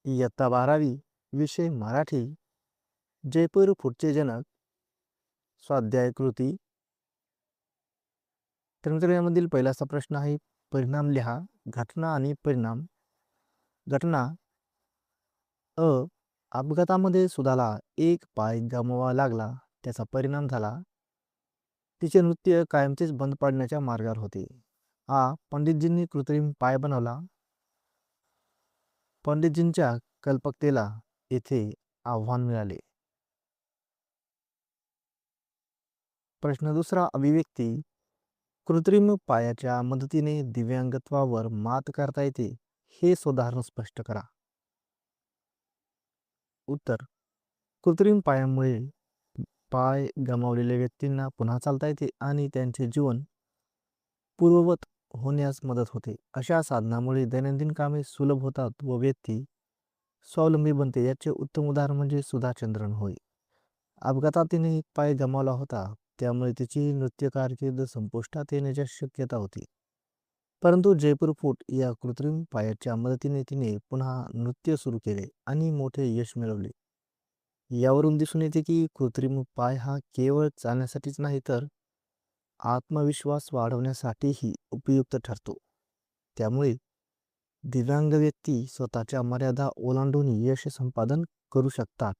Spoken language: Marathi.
इयत्ता 12वी विषय मराठी. जयपूर फूटचे जनक. स्वाध्याय कृती. तर मित्रांनो, यामधील पहिलाचा प्रश्न आहे, परिणाम लिहा. घटना आणि परिणाम. घटना अ. अपघातामध्ये सुधाला एक पाय गमवावा लागला. त्याचा परिणाम झाला, तिचे नृत्य कायमचेच बंद पडण्याच्या मार्गावर होते. पंडितजींनी कृत्रिम पाय बनवला. पंडितजींच्या कल्पकतेला येथे आव्हान मिळाले. प्रश्न दुसरा, अभिव्यक्ती. कृत्रिम पायाच्या मदतीने दिव्यांगत्वावर मात करता येते, हे सुधारणा स्पष्ट करा. उत्तर, कृत्रिम पायामुळे पाय गमावलेल्या व्यक्तींना पुन्हा चालता येते आणि त्यांचे जीवन पूर्ववत होण्यास मदत होते. अशा साधनामुळे दैनंदिन कामे सुलभ होतात व व्यक्ती स्वावलंबी बनते. याचे उत्तम उदाहरण म्हणजे सुधाचंद्रन होय. अपघातात तिने एक पाय गमावला होता, त्यामुळे तिची नृत्य कारकीर्द संपुष्टात येण्याची शक्यता होती. परंतु जयपूर फूट या कृत्रिम पायाच्या मदतीने तिने पुन्हा नृत्य सुरू केले आणि मोठे यश मिळवले. यावरून दिसून येते की कृत्रिम पाय हा केवळ चालण्यासाठीच नाही, तर आत्मविश्वास वाढवण्यासाठीही उपयुक्त ठरतो. त्यामुळे दिव्यांग व्यक्ती स्वतःच्या मर्यादा ओलांडून यश संपादन करू शकतात.